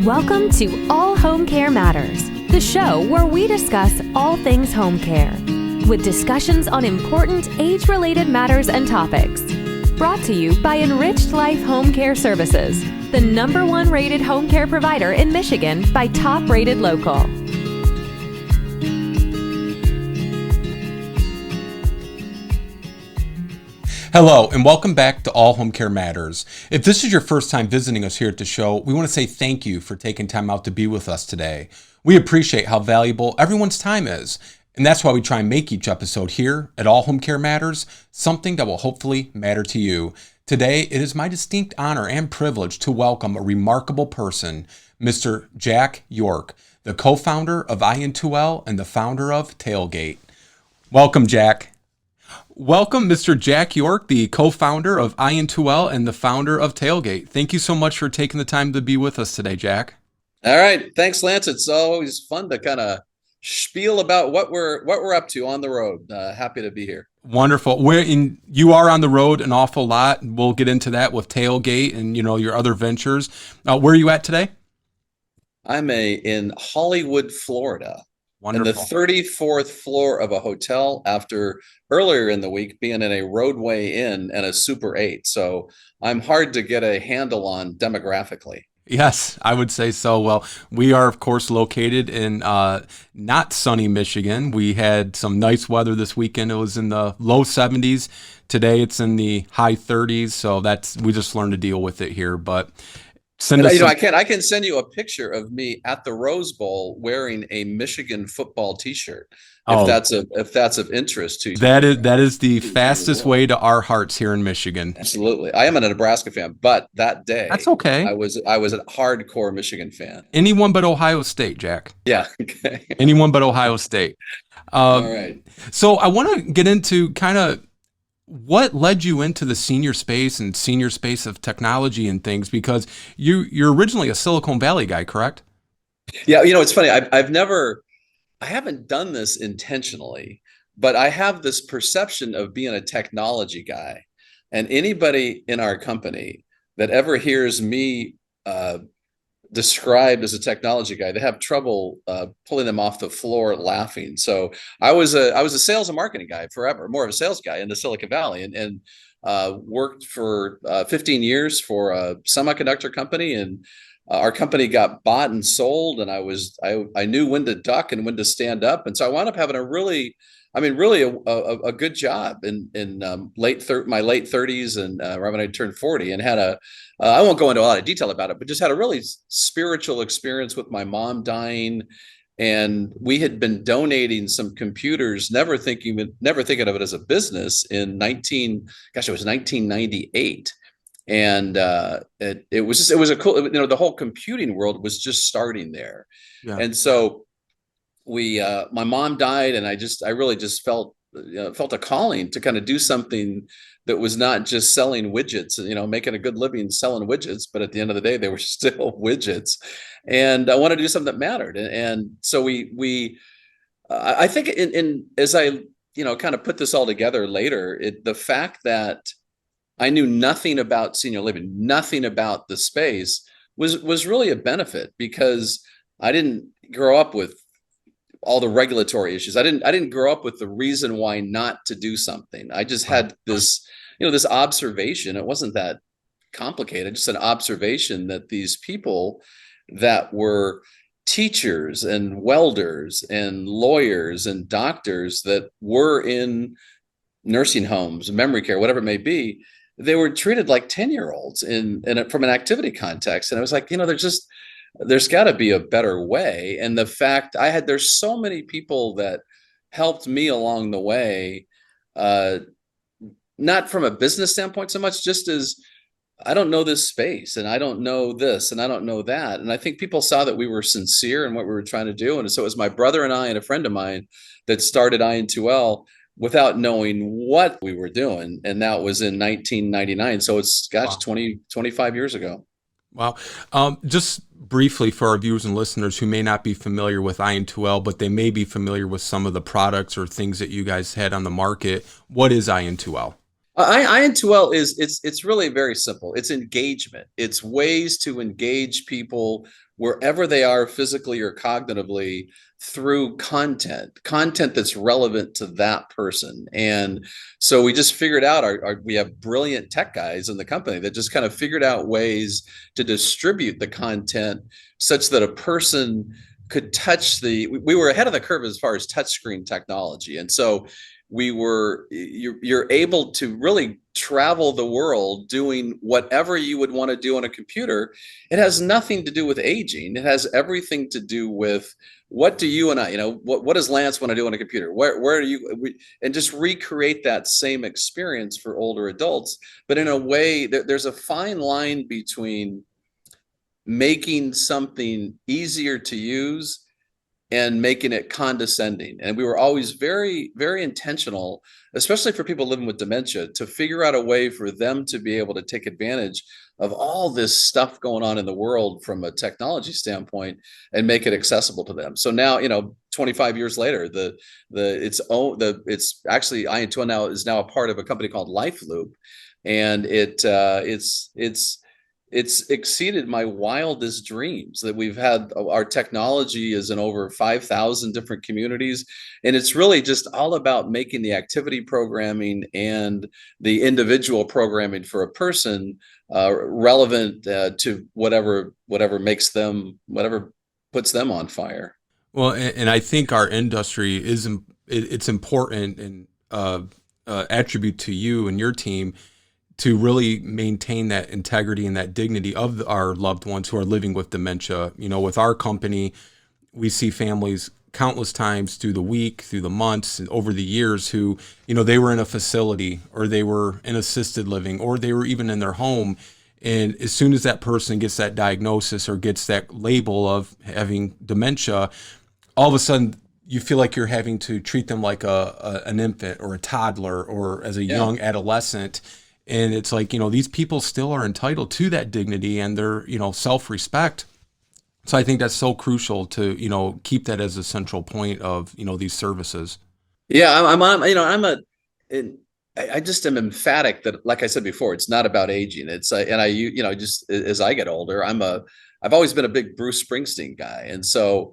Welcome to All Home Care Matters, the show where we discuss all things home care, with discussions on important age-related matters and topics. Brought to you by Enriched Life Home Care Services, the #1 rated home care provider in Michigan by Top Rated Local. Hello, and welcome back to All Home Care Matters. If this is your first time visiting us here at the show, we want to say thank you for taking time out to be with us today. We appreciate how valuable everyone's time is, and that's why we try and make each episode here at All Home Care Matters something that will hopefully matter to you. Today, it is my distinct honor and privilege to welcome a remarkable person, Mr. Jack York, the co-founder of IN2L and the founder of Tailgate. Welcome, Jack. Welcome, Mr. Jack York, the co-founder of IN2L and the founder of Tailgate. Thank you so much for taking the time to be with us today, Jack. All right. Thanks, Lance. It's always fun to kind of spiel about what we're up to on the road. Happy to be here. Wonderful. You are on the road an awful lot. We'll get into that with Tailgate and, your other ventures. Where are you at today? I'm in Hollywood, Florida. Wonderful. And the 34th floor of a hotel after earlier in the week being in a Roadway Inn and a Super 8. So I'm hard to get a handle on demographically. Yes, I would say so. Well, we are, of course, located in not sunny Michigan. We had some nice weather this weekend. It was in the low 70s. Today it's in the high 30s. So we just learned to deal with it here. But I can send you a picture of me at the Rose Bowl wearing a Michigan football T-shirt. If that's of interest to you. That is the fastest way to our hearts here in Michigan. Absolutely. I am a Nebraska fan, but that day that's okay. I was a hardcore Michigan fan. Anyone but Ohio State, Jack. Yeah. Okay. Anyone but Ohio State. All right. So I want to get into kind of what led you into the senior space of technology and things, because you're originally a Silicon Valley guy, correct? Yeah, it's funny. I haven't done this intentionally, but I have this perception of being a technology guy. And anybody in our company that ever hears me described as a technology guy, they have trouble pulling them off the floor laughing. So I was a sales and marketing guy forever, more of a sales guy in the Silicon Valley, and worked for 15 years for a semiconductor company, and our company got bought and sold, and I knew when to duck and when to stand up, and so I wound up having a really a good job in my late 30s and right when I turned 40, and had I won't go into a lot of detail about it, but just had a really spiritual experience with my mom dying. And we had been donating some computers, never thinking of it as a business it was 1998. And it was a cool, the whole computing world was just starting there. Yeah. And so my mom died, and I really just felt a calling to kind of do something that was not just selling widgets, making a good living selling widgets, but at the end of the day, they were still widgets. And I wanted to do something that mattered. And so I think as I, kind of put this all together later, the fact that I knew nothing about senior living, nothing about the space was really a benefit, because I didn't grow up with all the regulatory issues. I didn't grow up with the reason why not to do something. I just had this observation. It wasn't that complicated, just an observation that these people that were teachers and welders and lawyers and doctors that were in nursing homes, memory care, whatever it may be, they were treated like 10-year-olds from an activity context. And I was like, there's got to be a better way. And the fact there's so many people that helped me along the way, not from a business standpoint so much, just as I don't know this space, and I don't know this, and I don't know that. And I think people saw that we were sincere in what we were trying to do. And so it was my brother and I and a friend of mine that started IN2L without knowing what we were doing. And that was in 1999. So it's, wow. 25 years ago. Wow. Just briefly for our viewers and listeners who may not be familiar with IN2L, but they may be familiar with some of the products or things that you guys had on the market, what is IN2L? I-N2L is it's really very simple. It's engagement. It's ways to engage people wherever they are physically or cognitively through content that's relevant to that person. And so we just figured out we have brilliant tech guys in the company that just kind of figured out ways to distribute the content such that a person could touch we were ahead of the curve as far as touchscreen technology. And so you're able to really travel the world doing whatever you would want to do on a computer. It has nothing to do with aging. It has everything to do with what do you and I, what does Lance want to do on a computer? Where do you, and just recreate that same experience for older adults, but in a way that there's a fine line between making something easier to use and making it condescending. And we were always very, very intentional, especially for people living with dementia, to figure out a way for them to be able to take advantage of all this stuff going on in the world from a technology standpoint and make it accessible to them. So now, 25 years later, it's actually I2 now is now a part of a company called Life Loop, and it's exceeded my wildest dreams that we've had. Our technology is in over 5,000 different communities. And it's really just all about making the activity programming and the individual programming for a person relevant to whatever whatever puts them on fire. Well, and I think our industry it's important and attribute to you and your team to really maintain that integrity and that dignity of our loved ones who are living with dementia. With our company, we see families countless times through the week, through the months, and over the years who, they were in a facility or they were in assisted living or they were even in their home. And as soon as that person gets that diagnosis or gets that label of having dementia, all of a sudden you feel like you're having to treat them like an infant or a toddler or as a young adolescent. And it's like, these people still are entitled to that dignity and their, self-respect. So I think that's so crucial to, keep that as a central point of, these services. Yeah, I just am emphatic that, like I said before, it's not about aging. Just as I get older, I've always been a big Bruce Springsteen guy. And so,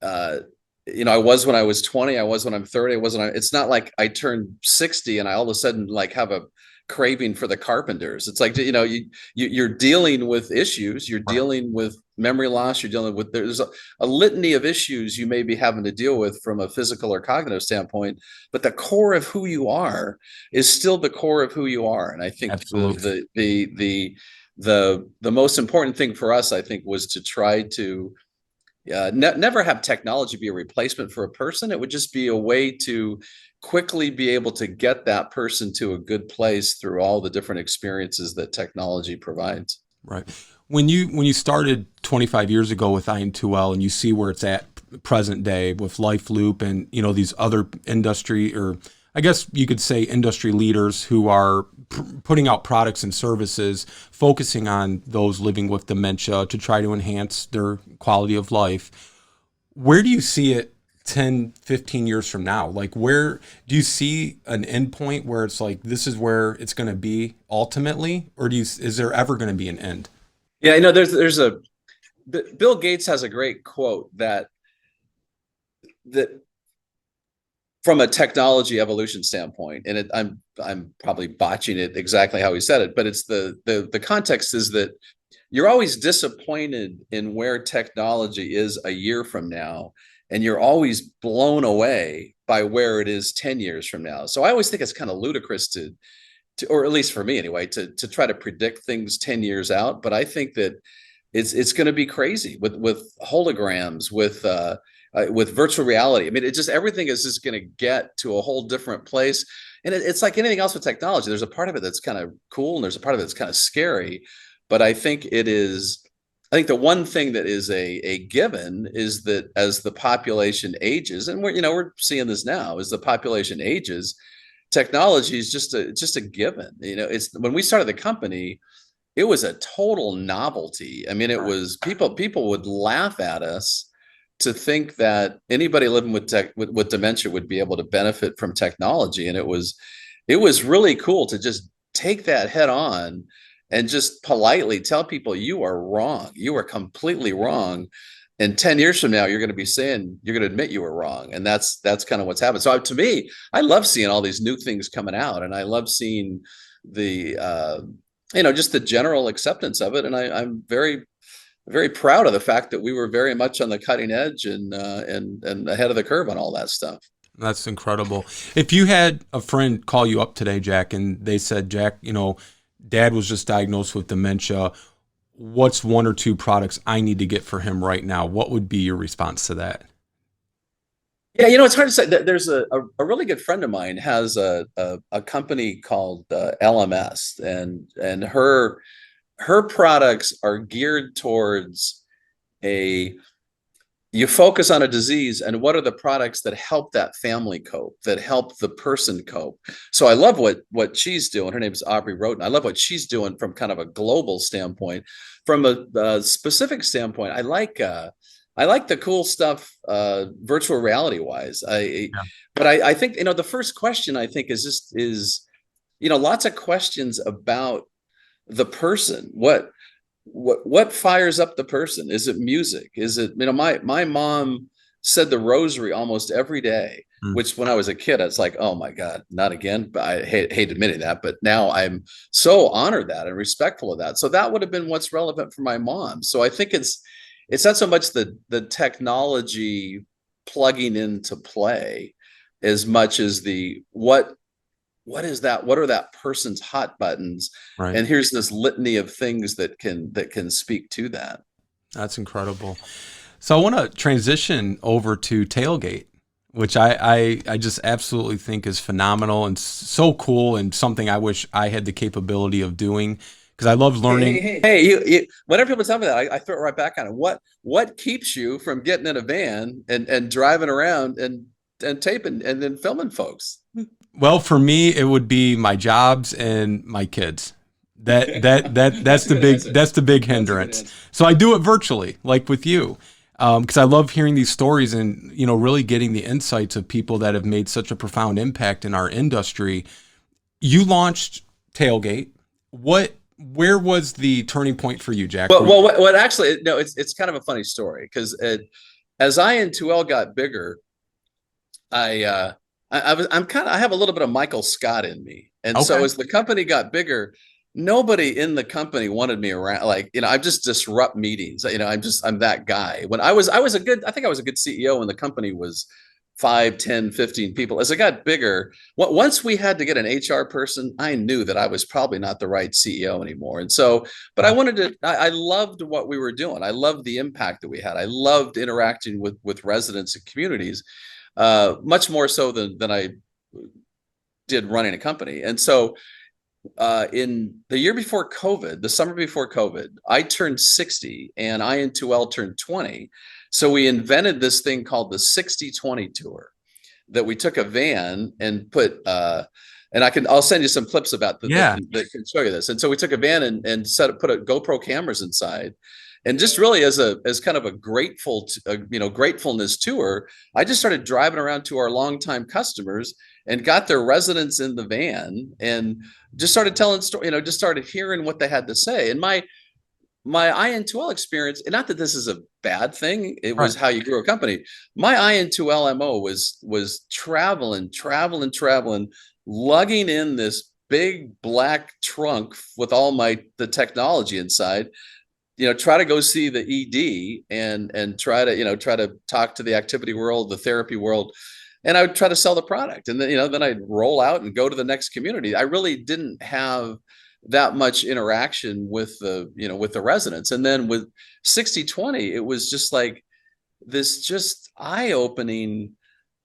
I was when I was 20, I was when I'm 30, it's not like I turned 60 and I all of a sudden like have a craving for the Carpenters. It's like, you're dealing with issues, you're dealing with memory loss, there's a litany of issues you may be having to deal with from a physical or cognitive standpoint, but the core of who you are is still the core of who you are. And I think the most important thing for us, I think, was to try to never have technology be a replacement for a person. It would just be a way to quickly be able to get that person to a good place through all the different experiences that technology provides. Right. When you started 25 years ago with I2L and you see where it's at present day with Life Loop and, these other industry, or I guess you could say industry leaders who are putting out products and services, focusing on those living with dementia to try to enhance their quality of life. Where do you see it 10, 15 years from now? Like, where do you see an endpoint where it's like, this is where it's going to be ultimately, or is there ever going to be an end? Yeah, Bill Gates has a great quote that from a technology evolution standpoint, and I'm probably botching it exactly how he said it, but it's the context is that you're always disappointed in where technology is a year from now, and you're always blown away by where it is 10 years from now. So I always think it's kind of ludicrous to or at least for me anyway, to try to predict things 10 years out. But I think that it's going to be crazy with holograms, with virtual reality. I mean, everything is just going to get to a whole different place. And it's like anything else with technology. There's a part of it that's kind of cool, and there's a part of it that's kind of scary. But I think the one thing that is a given is that as the population ages, and we're seeing this now, as the population ages, technology is just a given. It's when we started the company, it was a total novelty. I mean, it was people would laugh at us to think that anybody living with dementia would be able to benefit from technology. And it was really cool to just take that head on and just politely tell people you are wrong. You are completely wrong. And 10 years from now, you're going to be saying, you're going to admit you were wrong. And that's kind of what's happened. So to me, I love seeing all these new things coming out, and I love seeing the, just the general acceptance of it. And I'm very, very proud of the fact that we were very much on the cutting edge and ahead of the curve on all that stuff. That's incredible. If you had a friend call you up today, Jack, and they said, Jack, Dad was just diagnosed with dementia. What's one or two products I need to get for him right now? What would be your response to that? Yeah, it's hard to say. There's a really good friend of mine has a company called LMS, and her products are geared towards you focus on a disease and what are the products that help that family cope, that help the person cope. So I love what she's doing. Her name is Aubrey Roten. I love what she's doing from kind of a global standpoint. From a specific standpoint, I like the cool stuff virtual reality wise. But I think the first question I think is lots of questions about the person. What fires up the person? Is it music? Is it, my mom said the rosary almost every day, which when I was a kid, it's like, oh my God, not again. But I hate admitting that, but now I'm so honored that and respectful of that. So that would have been what's relevant for my mom. So I think it's not so much the technology plugging into play as much as what is that? What are that person's hot buttons? Right. And here's this litany of things that can speak to that. That's incredible. So I want to transition over to Tailgate, which I just absolutely think is phenomenal and so cool, and something I wish I had the capability of doing, because I love learning. Hey, whenever people tell me that, I throw it right back on it. What keeps you from getting in a van and driving around and taping and then filming folks? Well, for me, it would be my jobs and my kids. That's the big hindrance. So I do it virtually, like with you, because I love hearing these stories and really getting the insights of people that have made such a profound impact in our industry. You launched Tailgate. Where was the turning point for you, Jack? Well, what actually, no, it's kind of a funny story, because as I got bigger, I have a little bit of Michael Scott in me. And okay. So as the company got bigger, nobody in the company wanted me around. Like, I just disrupt meetings. I'm that guy. When I think I was a good CEO when the company was 5, 10, 15 people. As it got bigger, once we had to get an HR person, I knew that I was probably not the right CEO anymore. And so, but I loved what we were doing. I loved the impact that we had. I loved interacting with residents and communities. Much more so than I did running a company. And so in the year before COVID, the summer before COVID, I turned 60 and IN2L turned 20. So we invented this thing called the 60-20 tour, that we took a van and put, and I'll send you some clips about that can show you this. And so we took a van and put a GoPro cameras inside. And just really as kind of a gratefulness tour, I just started driving around to our longtime customers and got their residents in the van and just started telling stories, just started hearing what they had to say. And my IN2L experience, and not that this is a bad thing, it was how you grew a company. My IN2L MO was traveling, lugging in this big black trunk with all the technology inside. Try to go see the ED and try to talk to the activity world, the therapy world, and I would try to sell the product. And then I'd roll out and go to the next community. I really didn't have that much interaction with the residents. And then with 60-20, it was just like this just eye-opening,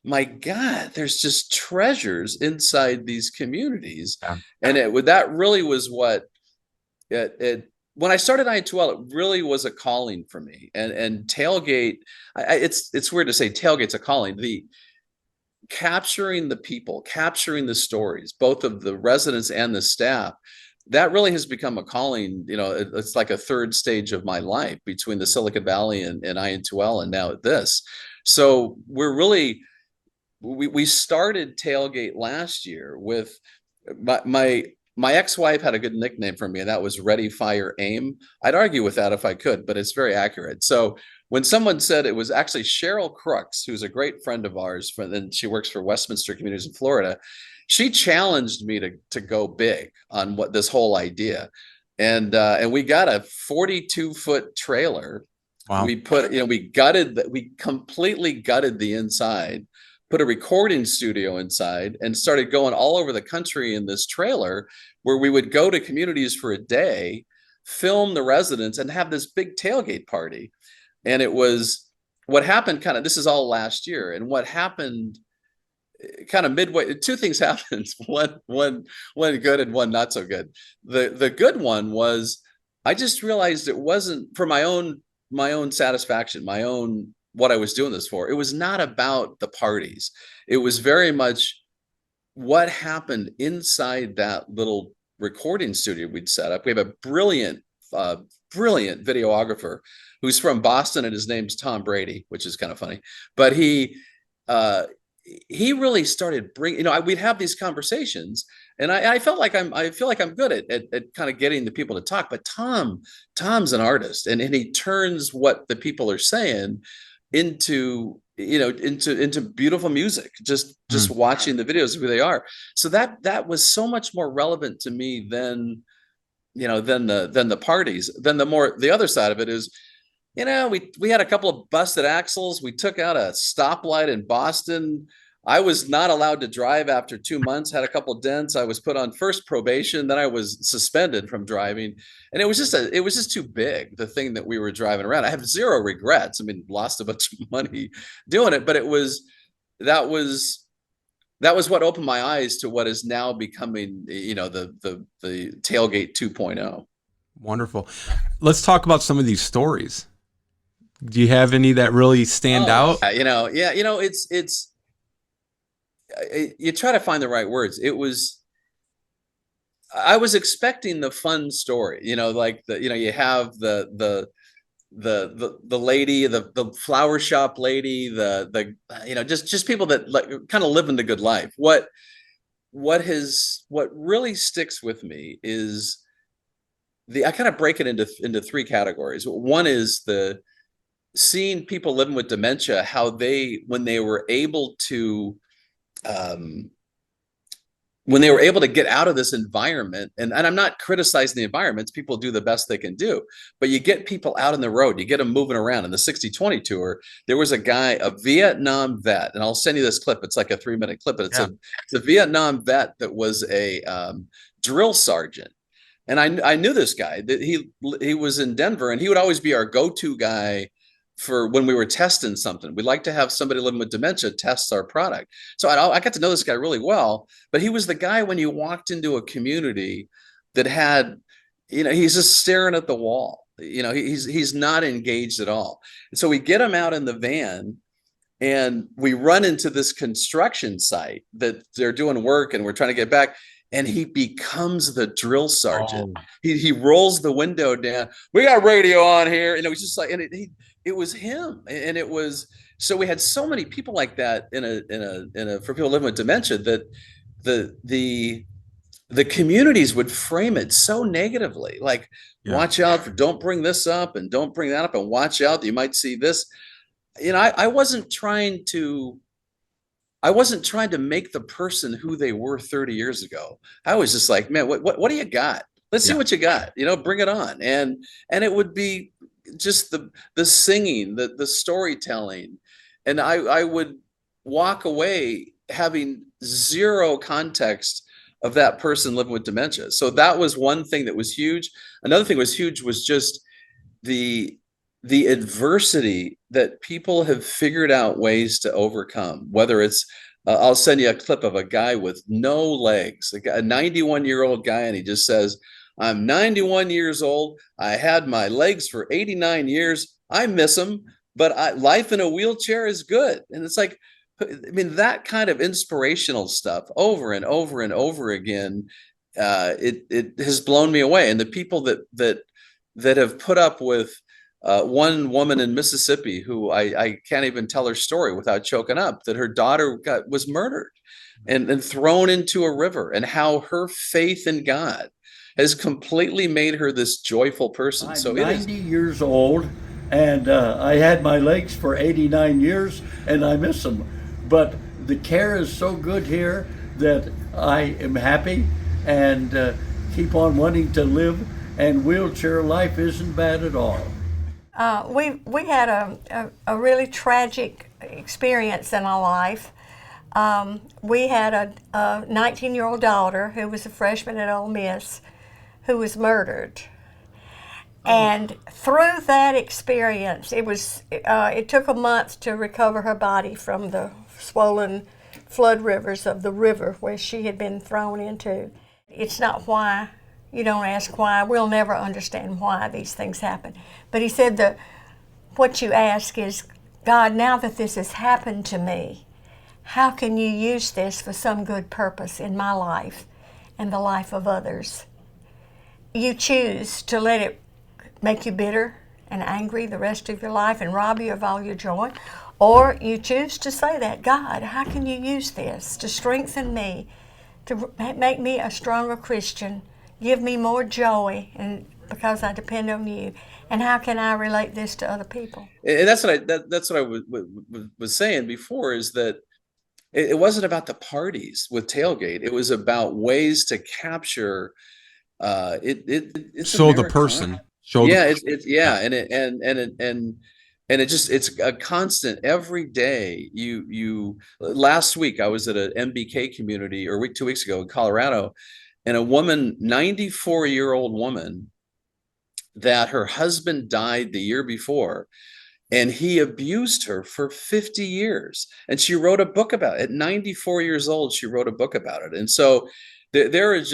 my God, there's just treasures inside these communities. Yeah. And that really was what when I started IN2L, it really was a calling for me. And Tailgate, it's weird to say Tailgate's a calling. The capturing the people, capturing the stories, both of the residents and the staff, that really has become a calling. It's like a third stage of my life between the Silicon Valley and IN2L and now this. So we started Tailgate last year with my ex-wife had a good nickname for me, and that was Ready, Fire, Aim. I'd argue with that if I could, but it's very accurate. So when someone said, it was actually Cheryl Crooks, who's a great friend of ours, and she works for Westminster Communities in Florida. She challenged me to go big on what this whole idea, and we got a 42-foot trailer. Wow. We completely gutted the inside, put a recording studio inside, and started going all over the country in this trailer, where we would go to communities for a day, film the residents, and have this big tailgate party. And it was what happened this is all last year. And what happened kind of midway, two things happened, one good and one not so good. The good one was, I just realized it wasn't for my own satisfaction, what I was doing this for. It was not about the parties. It was very much what happened inside that little recording studio we'd set up. We have a brilliant videographer who's from Boston, and his name's Tom Brady, which is kind of funny. But he really started bringing, we'd have these conversations, and I feel like I'm good at kind of getting the people to talk. But Tom's an artist, and he turns what the people are saying into beautiful music, just watching the videos of who they are. So that was so much more relevant to me than the parties. Then the other side of it is, we had a couple of busted axles. We took out a stoplight in Boston. I was not allowed to drive after 2 months, had a couple of dents. I was put on first probation, then I was suspended from driving. And it was just too big, the thing that we were driving around. I have zero regrets. I mean, lost a bunch of money doing it, but that was what opened my eyes to what is now becoming, the Tailgate 2.0. Wonderful. Let's talk about some of these stories. Do you have any that really stand out? It's you try to find the right words. I was expecting the fun story, you have the lady, the flower shop lady, just people that kind of living the good life. What really sticks with me is I kind of break it into three categories. One is seeing people living with dementia, how when they were able to get out of this environment, and I'm not criticizing the environments, people do the best they can do, but you get people out on the road, you get them moving around. In the 60/20 tour, there was a guy, a Vietnam vet, and I'll send you this clip. It's like a 3-minute clip, but it's a Vietnam vet that was a drill sergeant. And I knew this guy, that he was in Denver, and he would always be our go-to guy for when we were testing something. We'd like to have somebody living with dementia test our product. So I got to know this guy really well, but he was the guy when you walked into a community that had, he's just staring at the wall. He's not engaged at all. And so we get him out in the van, and we run into this construction site that they're doing work, and we're trying to get back. And he becomes the drill sergeant. Oh. He rolls the window down. We got radio on here. And it was just like, and it was him. And it was, so we had so many people like that for people living with dementia, that the communities would frame it so negatively. Like, watch out for, don't bring this up and don't bring that up, and watch out, you might see this. I wasn't trying to make the person who they were 30 years ago. I was just like, man, what do you got? Let's see what you got, bring it on. And it would be just the singing, the storytelling. And I would walk away having zero context of that person living with dementia. So that was one thing that was huge. Another thing was huge was just the adversity that people have figured out ways to overcome, whether it's, I'll send you a clip of a guy with no legs, a 91-year-old guy, and he just says, I'm 91 years old. I had my legs for 89 years. I miss them, but life in a wheelchair is good. And it's like, I mean, that kind of inspirational stuff over and over and over again, it has blown me away. And the people that have put up with one woman in Mississippi who I can't even tell her story without choking up, that her daughter was murdered and thrown into a river, and how her faith in God has completely made her this joyful person. I'm 90 years old, and I had my legs for 89 years, and I miss them. But the care is so good here that I am happy and keep on wanting to live, and wheelchair life isn't bad at all. We had a really tragic experience in our life. We had a 19-year-old daughter who was a freshman at Ole Miss who was murdered. And through that experience, it took a month to recover her body from the swollen flood rivers of the river where she had been thrown into. It's not why. You don't ask why. We'll never understand why these things happen. But he said that what you ask is, God, now that this has happened to me, how can you use this for some good purpose in my life and the life of others? You choose to let it make you bitter and angry the rest of your life and rob you of all your joy, or you choose to say that, God, how can you use this to strengthen me, to make me a stronger Christian, give me more joy, and because I depend on you, and how can I relate this to other people? And that's what I was saying before, is that it wasn't about the parties with Tailgate. It was about ways to capture it's show Americana. the person. Show Yeah, the it's a constant every day. Last week I was at an MBK community, or 2 weeks ago in Colorado, and a woman, 94-year-old woman, that her husband died the year before, and he abused her for 50 years. And she wrote a book about it. At 94 years old, she wrote a book about it. And so it's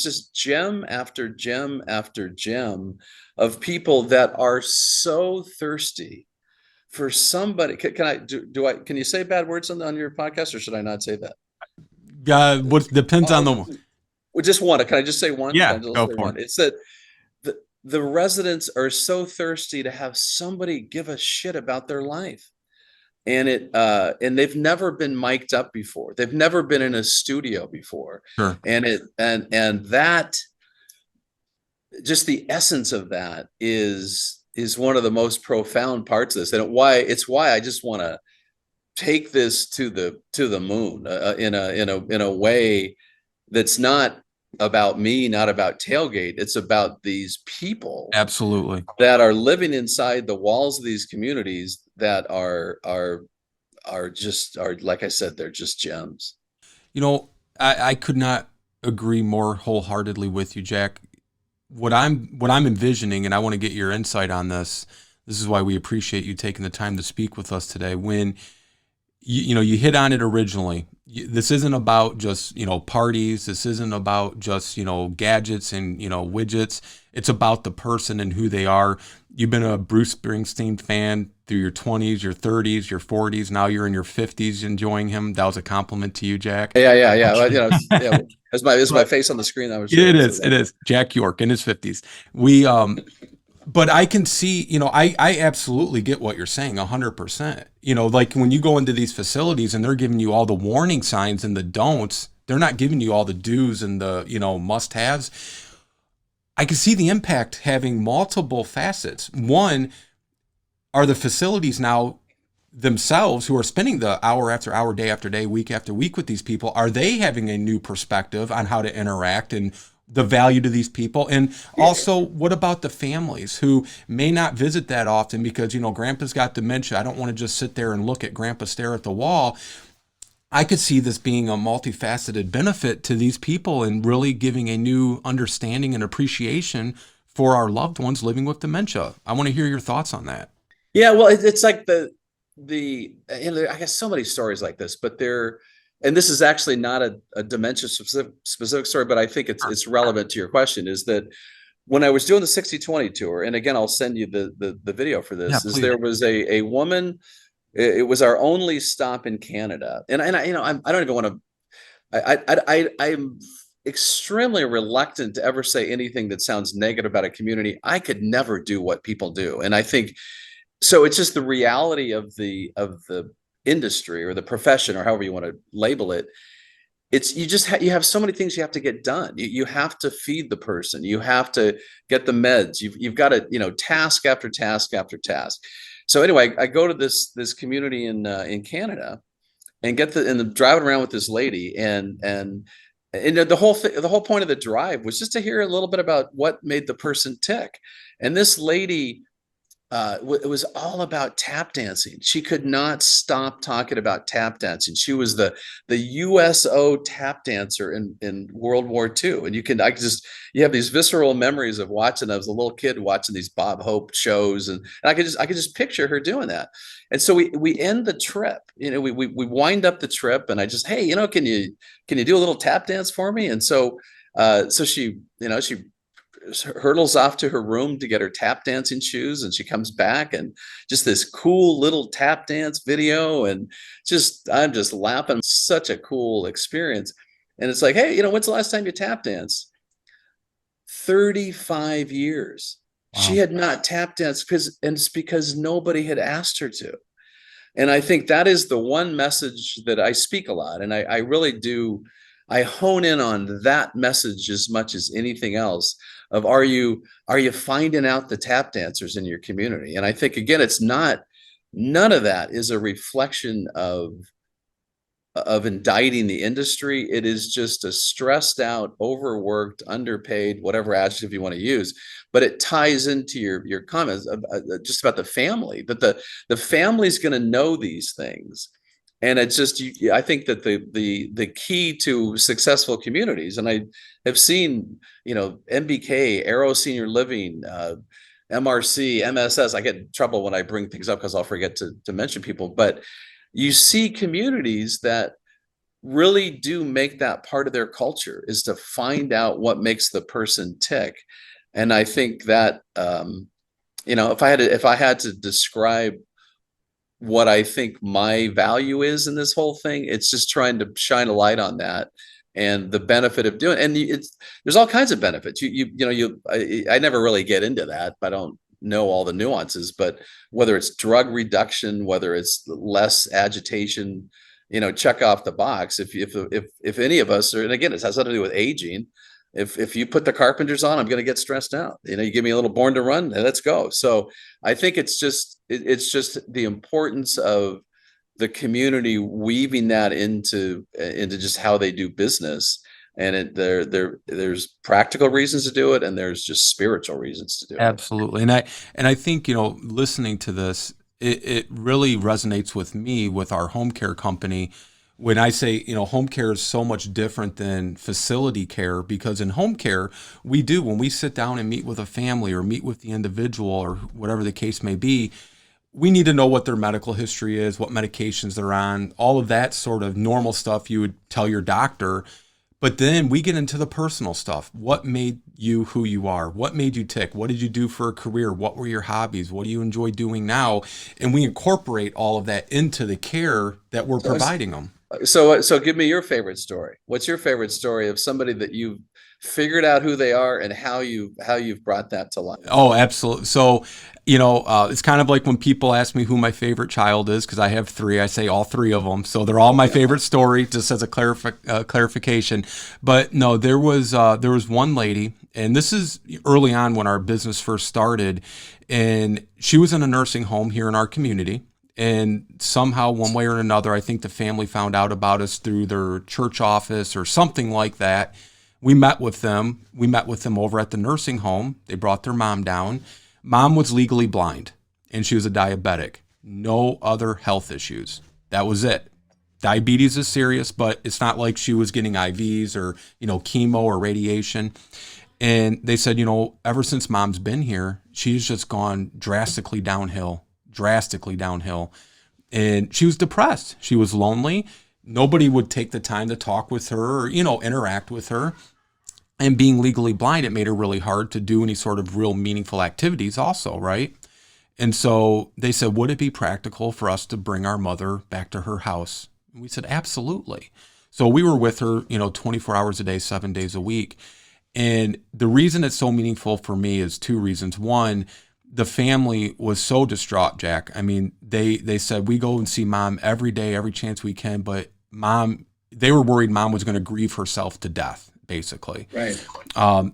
just gem after gem after gem of people that are so thirsty for somebody. Can you say bad words on your podcast, or should I not say that? What depends on the. Well, just one. Can I just say one? Yeah, go for it. It's that the residents are so thirsty to have somebody give a shit about their life. And they've never been mic'd up before. They've never been in a studio before. Sure. And that, just the essence of that is one of the most profound parts of this. And it's why I just want to take this to the moon in a way that's not about me, not about Tailgate. It's about these people, absolutely, that are living inside the walls of these communities that are like I said, they're just gems. You know, I could not agree more wholeheartedly with you, Jack. What I'm envisioning, and I want to get your insight on this. This is why we appreciate you taking the time to speak with us today. When you hit on it originally. This isn't about just, parties. This isn't about just, gadgets and, widgets. It's about the person and who they are. You've been a Bruce Springsteen fan through your 20s, your 30s, your 40s. Now you're in your 50s enjoying him. That was a compliment to you, Jack. Yeah. Well, It's my face on the screen. It is. Jack York in his 50s. But I can see, I absolutely get what you're saying 100%. Like when you go into these facilities and they're giving you all the warning signs and the don'ts, they're not giving you all the do's and the, must-haves. I can see the impact having multiple facets. One, are the facilities now themselves, who are spending the hour after hour, day after day, week after week with these people, are they having a new perspective on how to interact and the value to these people? And also, what about the families who may not visit that often because, grandpa's got dementia. I don't want to just sit there and look at grandpa stare at the wall. I could see this being a multifaceted benefit to these people and really giving a new understanding and appreciation for our loved ones living with dementia. I want to hear your thoughts on that. Yeah, well, it's like I guess so many stories like this, but and this is actually not a dementia specific story, but I think it's relevant to your question, is that when I was doing the 60/20 tour, and again, I'll send you the video for this, Yeah, is there was a woman, it was our only stop in Canada. And I don't even want to, extremely reluctant to ever say anything that sounds negative about a community. I could never do what people do. And I think so it's just the reality of the industry or the profession or however you want to label it. It's you just you have so many things you have to get done. You have to feed the person, you have to get the meds, you've got to, task after task after task. So anyway, I go to this community in Canada and driving around with this lady, and the whole point of the drive was just to hear a little bit about what made the person tick. And this lady, it was all about tap dancing. She could not stop talking about tap dancing. She was the USO tap dancer in World War II. And you have these visceral memories of watching. I was a little kid watching these Bob Hope shows, and I could just picture her doing that. And so we end the trip. We wind up the trip, and I just, hey, can you do a little tap dance for me? And so she hurdles off to her room to get her tap dancing shoes, and she comes back and just this cool little tap dance video, and I'm just laughing. Such a cool experience. And it's like, hey, when's the last time you tap danced? 35 years. Wow. She had not tap danced because nobody had asked her to. And I think that is the one message that I speak a lot, and I really do. I hone in on that message as much as anything else of are you finding out the tap dancers in your community? And I think, again, none of that is a reflection of indicting the industry. It is just a stressed out, overworked, underpaid, whatever adjective you want to use. But it ties into your comments just about the family, that the family's going to know these things. And it's just, I think that the key to successful communities, and I have seen, MBK, Arrow Senior Living, MRC, MSS. I get in trouble when I bring things up because I'll forget to mention people. But you see communities that really do make that part of their culture, is to find out what makes the person tick. And I think that, if I had to describe what I think my value is in this whole thing, it's just trying to shine a light on that and the benefit of doing it. And there's all kinds of benefits. I never really get into that. I don't know all the nuances, but whether it's drug reduction, whether it's less agitation, check off the box. If any of us are, and again, it has something to do with aging. If you put the Carpenters on, I'm going to get stressed out. You give me a little Born to Run, and let's go. So I think it's just the importance of the community weaving that into just how they do business. And there's practical reasons to do it, and there's just spiritual reasons to do it. Absolutely. And I think, listening to this, it really resonates with me, with our home care company. When I say, home care is so much different than facility care, because in home care, when we sit down and meet with a family or meet with the individual or whatever the case may be, we need to know what their medical history is, what medications they're on, all of that sort of normal stuff you would tell your doctor. But then we get into the personal stuff. What made you who you are? What made you tick? What did you do for a career? What were your hobbies? What do you enjoy doing now? And we incorporate all of that into the care that we're providing them. So give me your favorite story. What's your favorite story of somebody that you've figured out who they are and how you've brought that to life? Oh, absolutely. So, it's kind of like when people ask me who my favorite child is, because I have three. I say all three of them. So they're all my favorite story, just as a clarification. But no, there was one lady, and this is early on when our business first started, and she was in a nursing home here in our community. And somehow, one way or another, I think the family found out about us through their church office or something like that. We met with them. We met with them over at the nursing home. They brought their mom down. Mom was legally blind, and she was a diabetic. No other health issues. That was it. Diabetes is serious, but it's not like she was getting IVs or, chemo or radiation. And they said, ever since Mom's been here, she's just gone drastically downhill. And she was depressed. She was lonely. Nobody would take the time to talk with her or, interact with her. And being legally blind, it made her really hard to do any sort of real meaningful activities also, right? And so they said, would it be practical for us to bring our mother back to her house? And we said, absolutely. So we were with her, 24 hours a day, 7 days a week. And the reason it's so meaningful for me is two reasons. One, the family was so distraught, Jack. I mean, they said, we go and see mom every day, every chance we can, but they were worried mom was going to grieve herself to death, basically. Right.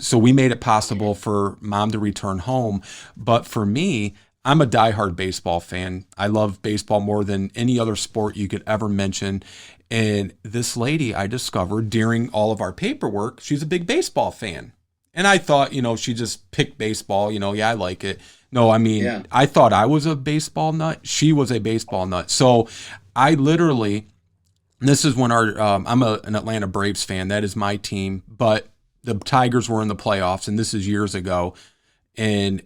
So we made it possible for mom to return home. But for me, I'm a diehard baseball fan. I love baseball more than any other sport you could ever mention. And this lady I discovered during all of our paperwork, she's a big baseball fan. And I thought, she just picked baseball, yeah, I like it. No, I mean, Yeah. I thought I was a baseball nut. She was a baseball nut. So I literally, this is when I'm an Atlanta Braves fan. That is my team. But the Tigers were in the playoffs, and this is years ago. And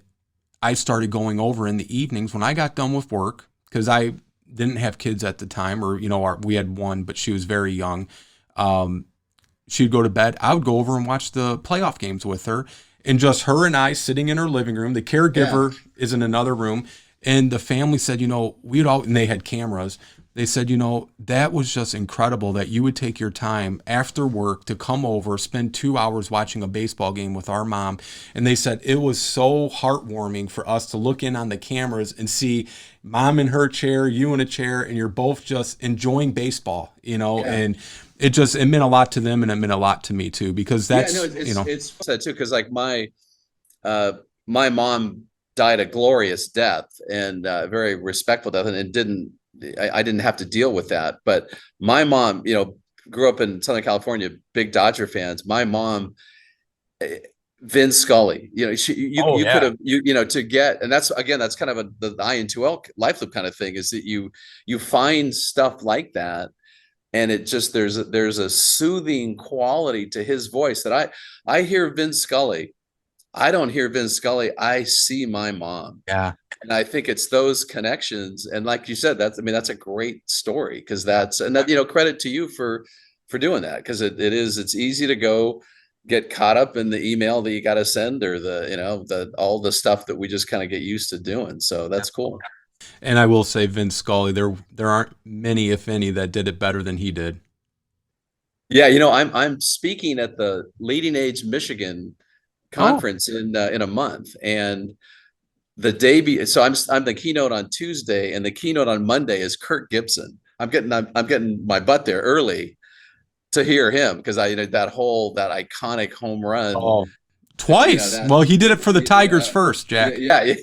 I started going over in the evenings when I got done with work, because I didn't have kids at the time, or, we had one, but she was very young. She'd go to bed. I would go over and watch the playoff games with her, and just her and I sitting in her living room. The caregiver is in another room. And the family said, and they had cameras. They said, that was just incredible that you would take your time after work to come over, spend 2 hours watching a baseball game with our mom. And they said it was so heartwarming for us to look in on the cameras and see mom in her chair, you in a chair, and you're both just enjoying baseball, and it meant a lot to them, and it meant a lot to me too, because that's, it's sad too. Cause like my mom died a glorious death, and a very respectful death, and I didn't have to deal with that. But my mom, grew up in Southern California, big Dodger fans. My mom, Vin Scully, you could have, to get, and that's kind of the I in 2L life loop kind of thing, is that you find stuff like that. And it just, there's a soothing quality to his voice that I hear Vin Scully. I don't hear Vin Scully. I see my mom. Yeah. And I think it's those connections. And like you said, that's a great story, because credit to you for doing that. Cause it's easy to go get caught up in the email that you got to send, or all the stuff that we just kind of get used to doing. So that's cool. And I will say, Vince Scully, there aren't many, if any, that did it better than he did. Yeah. I'm speaking at the Leading Age Michigan conference in a month, and the day so I'm the keynote on Tuesday, and the keynote on Monday is Kirk Gibson. I'm getting my butt there early to hear him, because that iconic home run. Oh, twice. Well, he did it for the Tigers first, Jack. Yeah.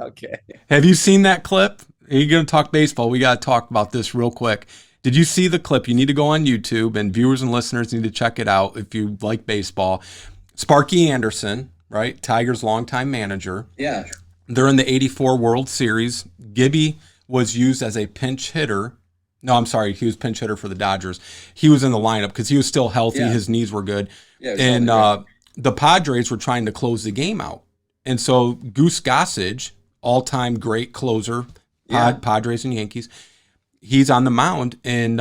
Okay. Have you seen that clip? You're going to talk baseball. We got to talk about this real quick. Did you see the clip? You need to go on YouTube, and viewers and listeners need to check it out if you like baseball. Sparky Anderson, right? Tigers' longtime manager. Yeah. They're in the '84 World Series. Gibby was used as a pinch hitter. No, I'm sorry. He was pinch hitter for the Dodgers. He was in the lineup because he was still healthy. Yeah. His knees were good. Yeah, and the Padres were trying to close the game out. And so Goose Gossage, all-time great closer, Padres and Yankees, he's on the mound, and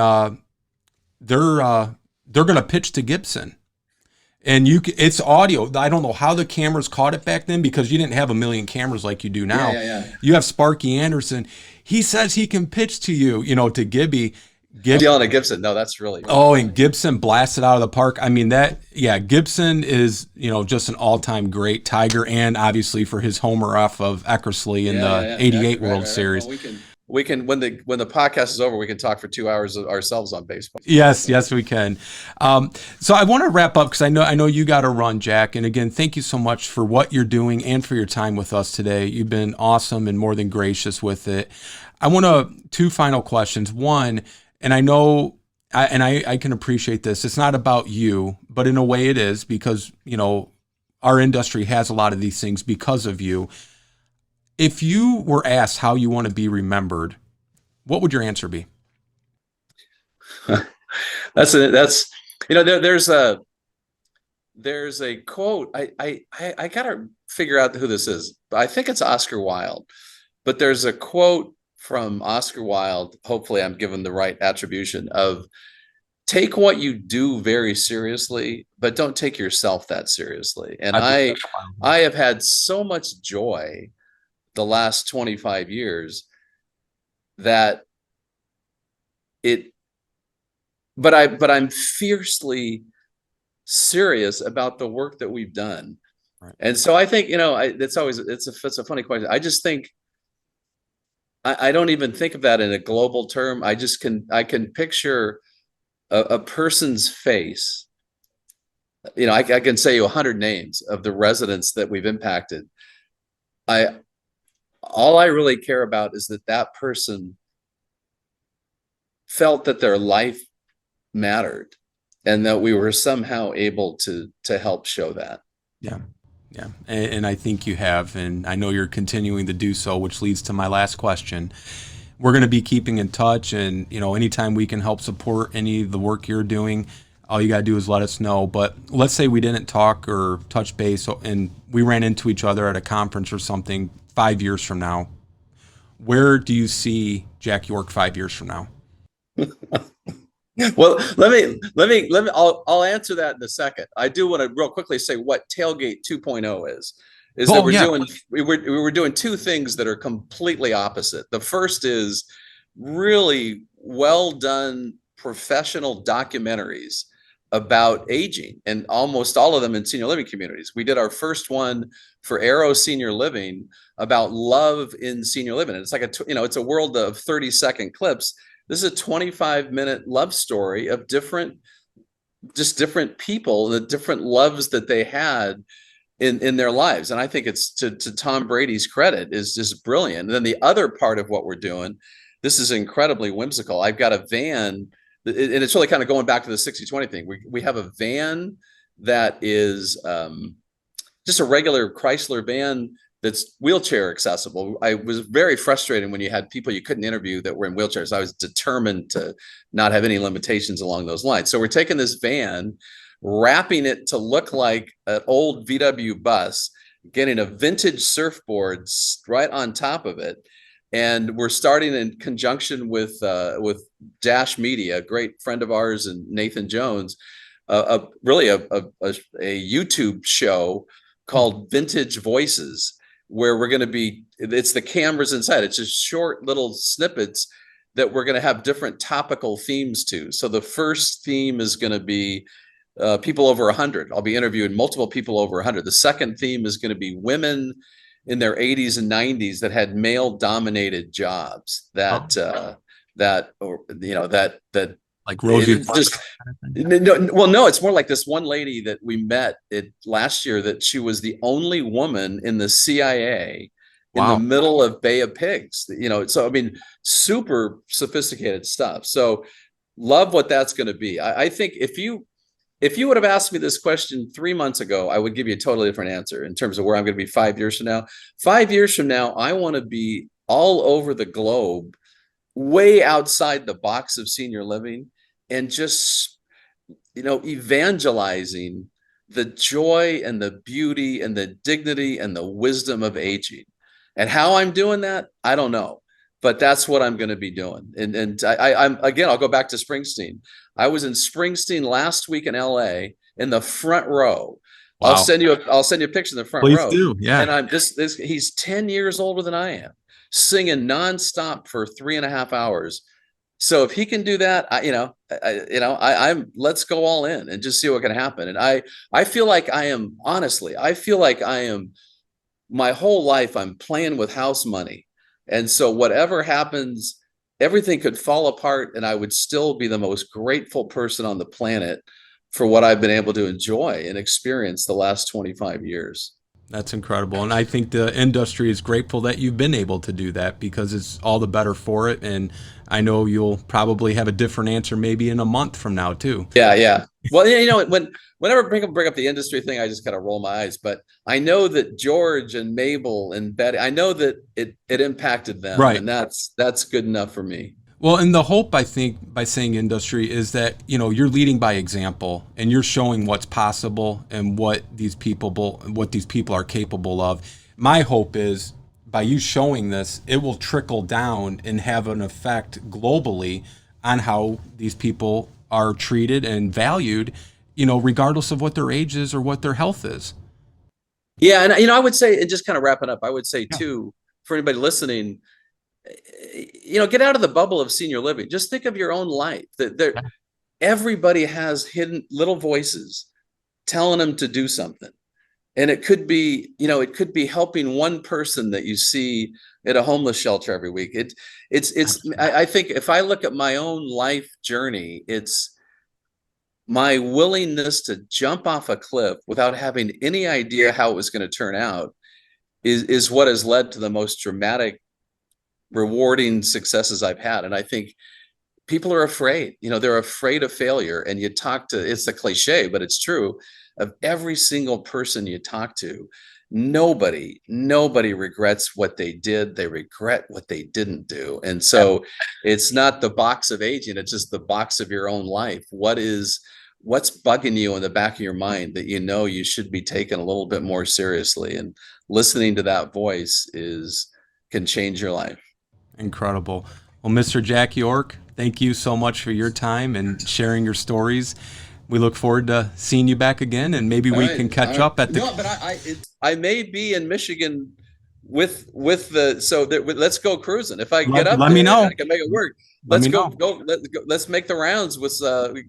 they're going to pitch to Gibson. And it's audio. I don't know how the cameras caught it back then, because you didn't have a million cameras like you do now. Yeah. You have Sparky Anderson. He says he can pitch to you, to Gibby. Yelling at Gibson. No, that's really. Oh, and Gibson blasted out of the park. I mean, Gibson is, just an all-time great Tiger, and obviously for his homer off of Eckersley in the '88 World Series. Well, we can when the podcast is over, we can talk for 2 hours ourselves on baseball. Yes, we can. So I want to wrap up, because I know you got to run, Jack. And again, thank you so much for what you're doing and for your time with us today. You've been awesome and more than gracious with it. I want two final questions. One, and I know, I can appreciate this, it's not about you, but in a way it is, because our industry has a lot of these things because of you. If you were asked how you want to be remembered, what would your answer be? There's a quote. I gotta figure out who this is, but I think it's Oscar Wilde. But there's a quote from Oscar Wilde. Hopefully I'm given the right attribution of: take what you do very seriously, but don't take yourself that seriously. And I have had so much joy the last 25 years that but I'm fiercely serious about the work that we've done. Right. And so I think, it's a funny question. I just think I don't even think of that in a global term. I can picture a person's face. I can say you 100 names of the residents that we've impacted. All I really care about is that person felt that their life mattered and that we were somehow able to help show that. Yeah. Yeah. And I think you have, and I know you're continuing to do so, which leads to my last question. We're going to be keeping in touch, and, anytime we can help support any of the work you're doing, all you got to do is let us know. But let's say we didn't talk or touch base and we ran into each other at a conference or something 5 years from now. Where do you see Jack York 5 years from now? Well, I'll answer that in a second. I do want to real quickly say what Tailgate 2.0 is that we're doing two things that are completely opposite. The first is really well done professional documentaries about aging, and almost all of them in senior living communities. We did our first one for Arrow Senior Living about love in senior living. And it's like it's a world of 30-second clips. This is a 25-minute love story of different people, the different loves that they had in their lives. And I think it's to Tom Brady's credit, is just brilliant. And then the other part of what we're doing, this is incredibly whimsical. I've got a van, and it's really kind of going back to the 60-20 thing. We have a van that is just a regular Chrysler van that's wheelchair accessible. I was very frustrated when you had people you couldn't interview that were in wheelchairs. I was determined to not have any limitations along those lines. So we're taking this van, wrapping it to look like an old VW bus, getting a vintage surfboard right on top of it. And we're starting in conjunction with Dash Media, a great friend of ours, and Nathan Jones, really a YouTube show called Vintage Voices, where we're going to be, it's the cameras inside. It's just short little snippets that we're going to have different topical themes to. So the first theme is going to be people over 100. I'll be interviewing multiple people over 100. The second theme is going to be women in their 80s and 90s that had male-dominated jobs that like Rosie. No, it's more like this one lady that we met last year, that she was the only woman in the CIA in the middle of Bay of Pigs. So I mean, super sophisticated stuff. So love what that's going to be. I think if you would have asked me this question 3 months ago, I would give you a totally different answer in terms of where I'm going to be 5 years from now. 5 years from now, I want to be all over the globe, way outside the box of senior living, and just, evangelizing the joy and the beauty and the dignity and the wisdom of aging. And how I'm doing that, I don't know, but that's what I'm going to be doing. And I'll go back to Springsteen. I was in Springsteen last week in LA in the front row. Wow. I'll send you a picture in the front row. Please do. Yeah. And he's 10 years older than I am, singing nonstop for 3.5 hours. So if he can do that, let's go all in and just see what can happen. And I feel like my whole life, I'm playing with house money. And so whatever happens, everything could fall apart and I would still be the most grateful person on the planet for what I've been able to enjoy and experience the last 25 years. That's incredible. And I think the industry is grateful that you've been able to do that, because it's all the better for it. And I know you'll probably have a different answer maybe in a month from now too. Yeah. Well, whenever bring up the industry thing, I just kind of roll my eyes. But I know that George and Mabel and Betty, I know that it impacted them. Right. And that's good enough for me. Well, and the hope, I think, by saying industry is that, you're leading by example and you're showing what's possible and what these people are capable of. My hope is by you showing this, it will trickle down and have an effect globally on how these people are treated and valued, regardless of what their age is or what their health is. Yeah. And I would say, and just kind of wrapping up, I would say too, for anybody listening, get out of the bubble of senior living. Just think of your own life. everybody has hidden little voices telling them to do something. And it could be, it could be helping one person that you see at a homeless shelter every week. I think if I look at my own life journey, it's my willingness to jump off a cliff without having any idea how it was going to turn out is what has led to the most dramatic, rewarding successes I've had. And I think people are afraid, they're afraid of failure. And you talk to, it's a cliche, but it's true, of every single person you talk to, nobody regrets what they did. They regret what they didn't do. And so it's not the box of aging, it's just the box of your own life. What's bugging you in the back of your mind that you should be taken a little bit more seriously, and listening to that voice can change your life. Incredible. Well, Mr. Jack York, thank you so much for your time and sharing your stories. We look forward to seeing you back again, and maybe we can catch up at the. No, but I may be in Michigan with let's go cruising. If I get up, let me know. I can make it work. Let's go. Let's make the rounds with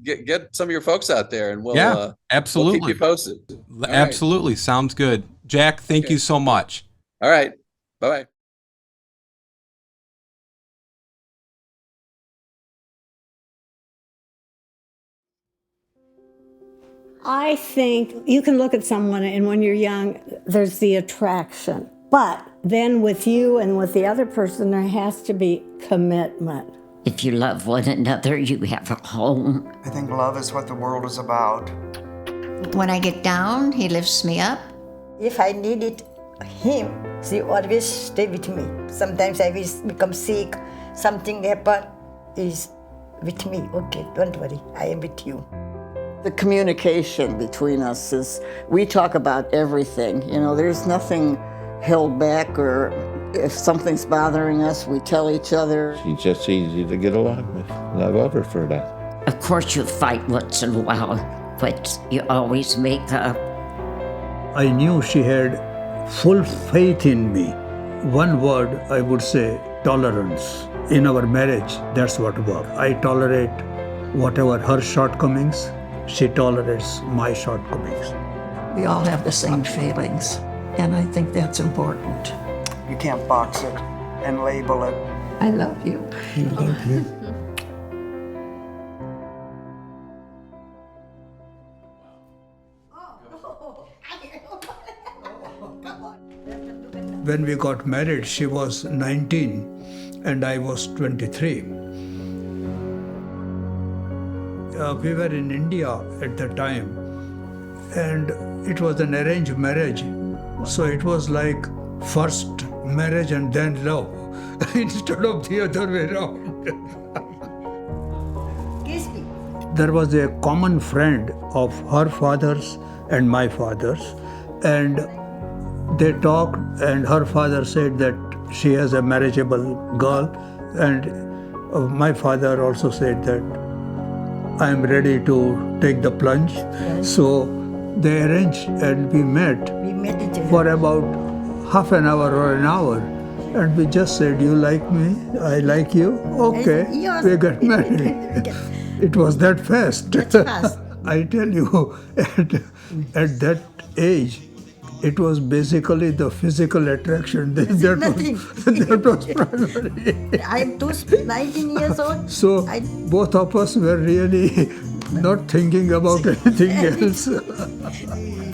get some of your folks out there, and we'll absolutely we'll keep you posted. Absolutely, sounds good. Jack, thank you so much. All right, bye bye. I think you can look at someone, and when you're young, there's the attraction. But then with you and with the other person, there has to be commitment. If you love one another, you have a home. I think love is what the world is about. When I get down, he lifts me up. If I needed him, he always stay with me. Sometimes I will become sick, something happen, he's with me. Okay, don't worry, I am with you. The communication between us is, we talk about everything. There's nothing held back, or if something's bothering us, we tell each other. She's just easy to get along with, and I love her for that. Of course you fight once in a while, but you always make up. I knew she had full faith in me. One word I would say, tolerance. In our marriage, that's what worked. I tolerate whatever her shortcomings, she tolerates my shortcomings. We all have the same feelings, and I think that's important. You can't box it and label it. I love you. I love you. When we got married, she was 19 and I was 23. We were in India at the time, and it was an arranged marriage. So it was like first marriage and then love, instead of the other way around. There was a common friend of her father's and my father's, and they talked, and her father said that she has a marriageable girl, and my father also said that I am ready to take the plunge. Yes. So they arranged, and we met for about half an hour or an hour. And we just said, you like me, I like you, okay, we got married. It was that fast. I tell you, at that age, it was basically the physical attraction that was primary. I'm 19 years old. So both of us were really not thinking about anything else.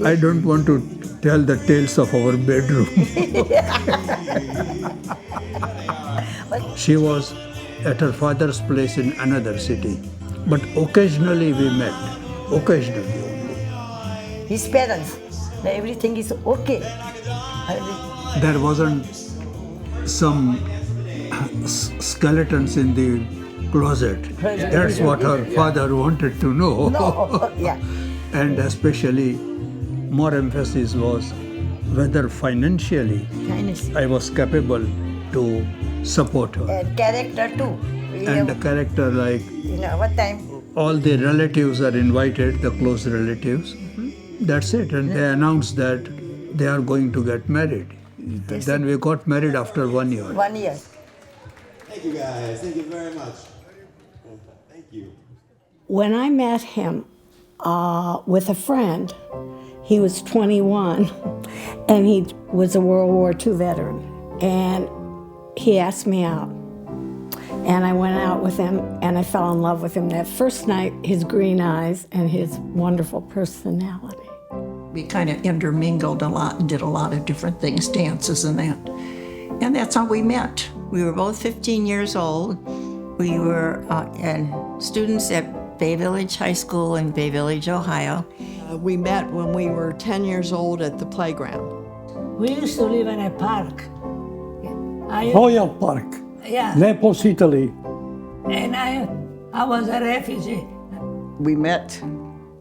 I don't want to tell the tales of our bedroom. She was at her father's place in another city, but occasionally we met, occasionally only. His parents, everything is okay. There wasn't some skeletons in the closet. That's what her father wanted to know. No, yeah. And especially, more emphasis was whether financially I was capable to support her. And character too. And the character, like, what time? All the relatives are invited, the close relatives. That's it. And they announced that they are going to get married. Yes. Then we got married after 1 year. 1 year. Thank you guys. Thank you very much. Thank you. when I met him with a friend, he was 21, and he was a World War II veteran. And he asked me out. And I went out with him, and I fell in love with him that first night, his green eyes and his wonderful personality. We kind of intermingled a lot and did a lot of different things, dances and that. And that's how we met. We were both 15 years old. We were students at Bay Village High School in Bay Village, Ohio. We met when we were 10 years old at the playground. We used to live in a park. Royal Park, Yeah. Naples, Italy. And I was a refugee. We met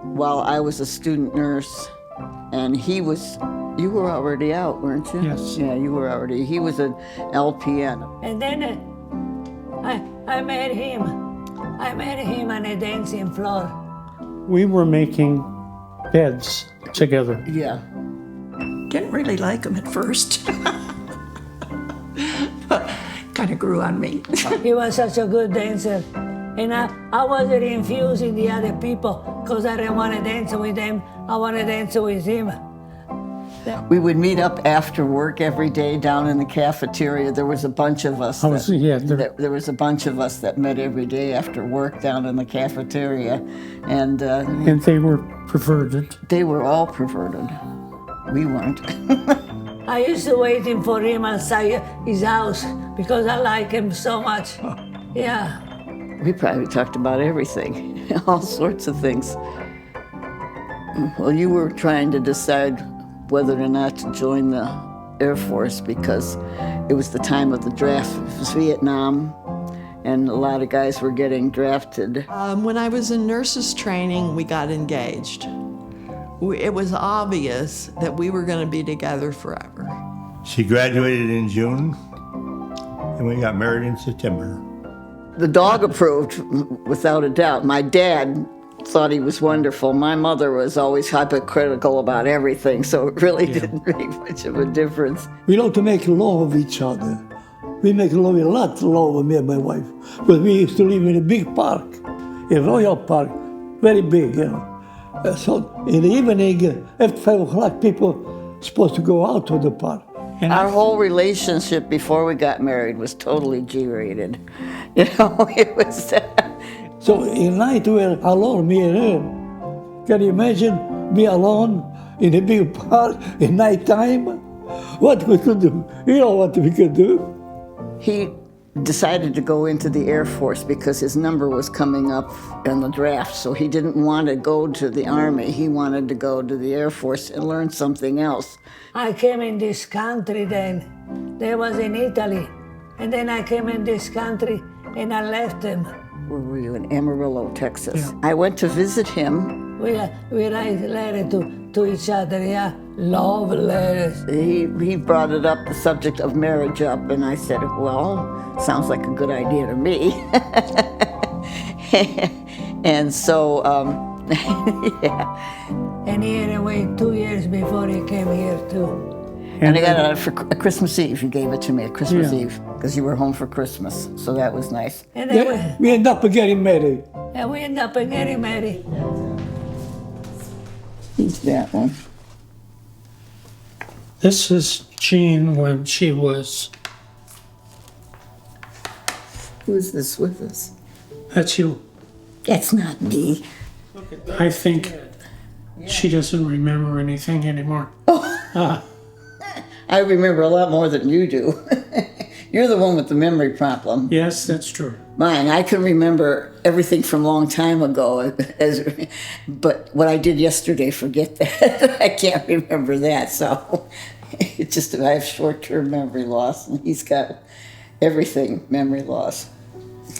while I was a student nurse, and you were already out, weren't you? Yes. Yeah, you were already, he was an LPN. And then I met him. I met him on a dancing floor. We were making beds together. Yeah. Didn't really like him at first. But kind of grew on me. He was such a good dancer. And I wasn't infusing the other people because I didn't want to dance with them. I want to dance with him. We would meet up after work every day down in the cafeteria. There was a bunch of us. There was a bunch of us that met every day after work down in the cafeteria, and they were perverted. They were all perverted. We weren't. I used to waiting for him outside his house because I like him so much. Yeah. We probably talked about everything, all sorts of things. Well, you were trying to decide whether or not to join the Air Force because it was the time of the draft. It was Vietnam, and a lot of guys were getting drafted. When I was in nurses training, we got engaged. It was obvious that we were going to be together forever. She graduated in June, and we got married in September. The dog approved, without a doubt. My dad thought he was wonderful. My mother was always hypocritical about everything, so it really didn't make much of a difference. We like to make love of each other. We make love, a lot of love, me and my wife. But we used to live in a big park, a Royal Park, very big, you know. So in the evening, at 5 o'clock, people supposed to go out to the park. And our whole relationship before we got married was totally G-rated. You know, it was... So in night we were alone, me and her. Can you imagine be alone in a big park in nighttime? What we could do? You know what we could do? He decided to go into the Air Force because his number was coming up in the draft, so he didn't want to go to the Army. He wanted to go to the Air Force and learn something else. I came in this country then. There was in Italy. And then I came in this country and I left him. Where were you? In Amarillo, Texas. Yeah. I went to visit him. We write letters to each other, yeah. Love letters. He brought it up, the subject of marriage up, and I said, well, sounds like a good idea to me. And so, yeah. And he had to wait 2 years before he came here too. And I got it for Christmas Eve. You gave it to me at Christmas Eve because you were home for Christmas, so that was nice. And then we ended up getting married. And we ended up getting married. Who's that one? This is Jean when she was... Who's this with us? That's you. That's not me. I think she doesn't remember anything anymore. I remember a lot more than you do. You're the one with the memory problem. Yes, that's true. Mine, I can remember everything from a long time ago, but what I did yesterday, forget that. I can't remember that, so it's just that I have short-term memory loss, and he's got everything memory loss.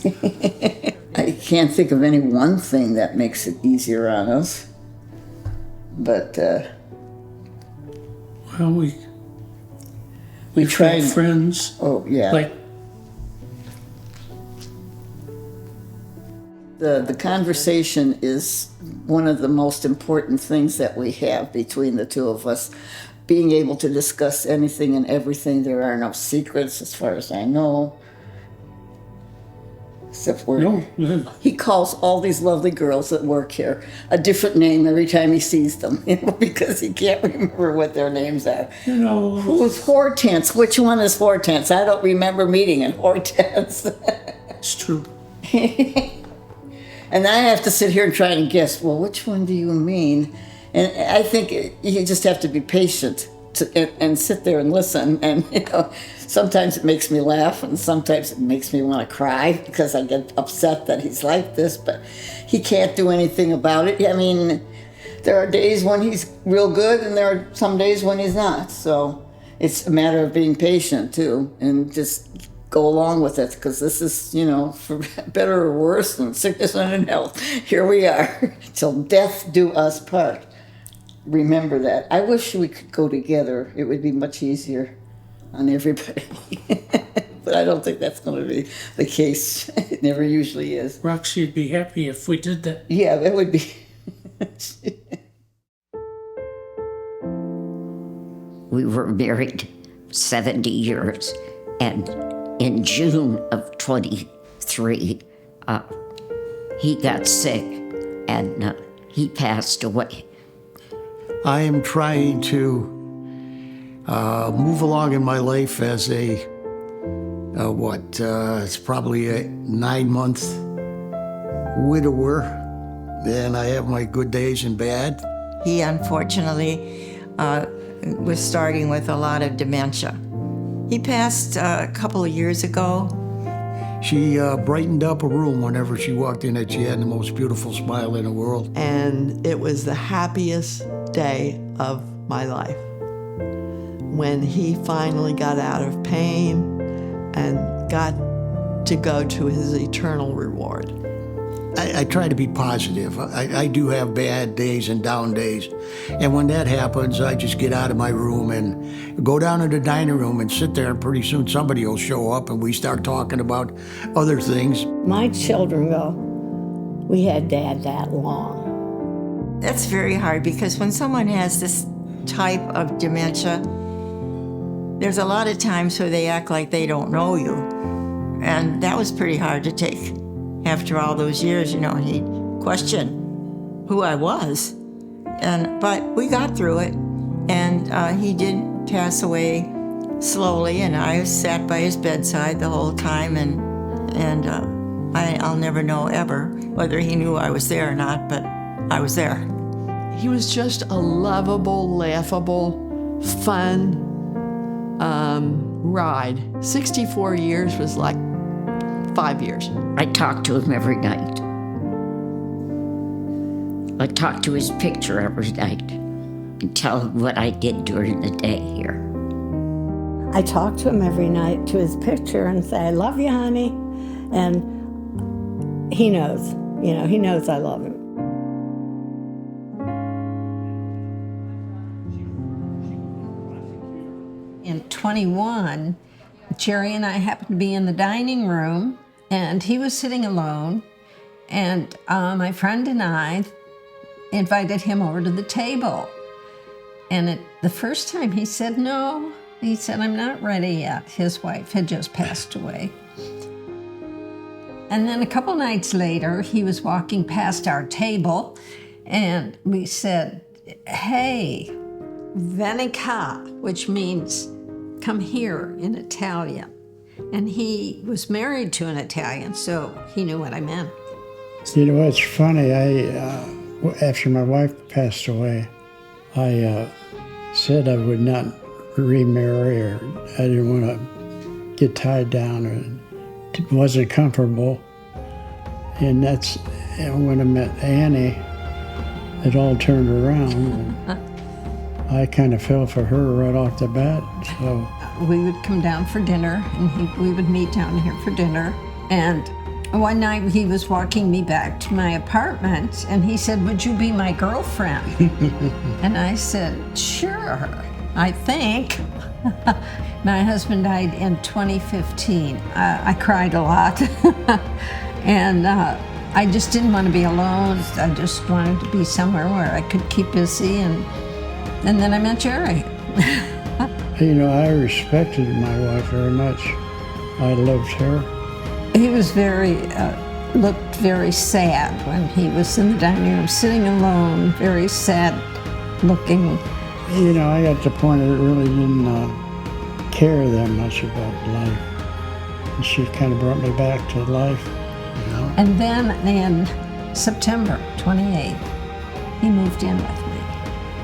I can't think of any one thing that makes it easier on us, but well, we tried friends. Oh yeah. Like the conversation is one of the most important things that we have between the two of us. Being able to discuss anything and everything. There are no secrets as far as I know. Except he calls all these lovely girls that work here a different name every time he sees them, because he can't remember what their names are. Who's Hortense? Which one is Hortense? I don't remember meeting an Hortense. It's true. And I have to sit here and try and guess, well, which one do you mean? And I think you just have to be patient and sit there and listen. And, sometimes it makes me laugh, and sometimes it makes me want to cry because I get upset that he's like this, but he can't do anything about it. I mean, there are days when he's real good, and there are some days when he's not. So it's a matter of being patient, too, and just go along with it, because this is, for better or worse, and sickness and in health. Here we are, till death do us part. Remember that. I wish we could go together. It would be much easier on everybody. But I don't think that's going to be the case. It never usually is. Roxy would be happy if we did that. Yeah, that would be. We were married 70 years, and in June of 23, he got sick, and he passed away. I am trying to move along in my life as it's probably a 9-month widower, and I have my good days and bad. He unfortunately was starting with a lot of dementia. He passed a couple of years ago. She brightened up a room whenever she walked in, and she had the most beautiful smile in the world. And it was the happiest day of my life when he finally got out of pain and got to go to his eternal reward. I try to be positive. I do have bad days and down days. And when that happens, I just get out of my room and go down to the dining room and sit there, and pretty soon somebody will show up and we start talking about other things. My children go, we had Dad that long. That's very hard, because when someone has this type of dementia, there's a lot of times where they act like they don't know you. And that was pretty hard to take. After all those years, he'd question who I was. But we got through it, and he did pass away slowly, and I sat by his bedside the whole time, and I'll never know ever whether he knew I was there or not, but I was there. He was just a lovable, laughable, fun ride. 64 years was like 5 years. I talk to him every night. I talk to his picture every night and tell him what I did during the day here. I talk to him every night to his picture and say, I love you, honey. And he knows, he knows I love him. In 21, Jerry and I happened to be in the dining room, and he was sitting alone, and my friend and I invited him over to the table. And the first time he said no. He said, I'm not ready yet. His wife had just passed away. And then a couple nights later, he was walking past our table, and we said, hey, vieni qua, which means come here in Italian. And he was married to an Italian, so he knew what I meant. It's funny. After my wife passed away, I said I would not remarry, or I didn't want to get tied down, or it wasn't comfortable. And that's when I met Annie, it all turned around. I kind of fell for her right off the bat. So we would come down for dinner, and we would meet down here for dinner. And one night he was walking me back to my apartment, and he said, would you be my girlfriend? And I said, sure, I think. My husband died in 2015. I cried a lot. And I just didn't want to be alone. I just wanted to be somewhere where I could keep busy. And then I met Jerry. I respected my wife very much. I loved her. He was looked very sad when he was in the dining room, sitting alone, very sad looking. You know, I got to the point that it really didn't care that much about life. And she kind of brought me back to life, you know. And then in September 28th, he moved in with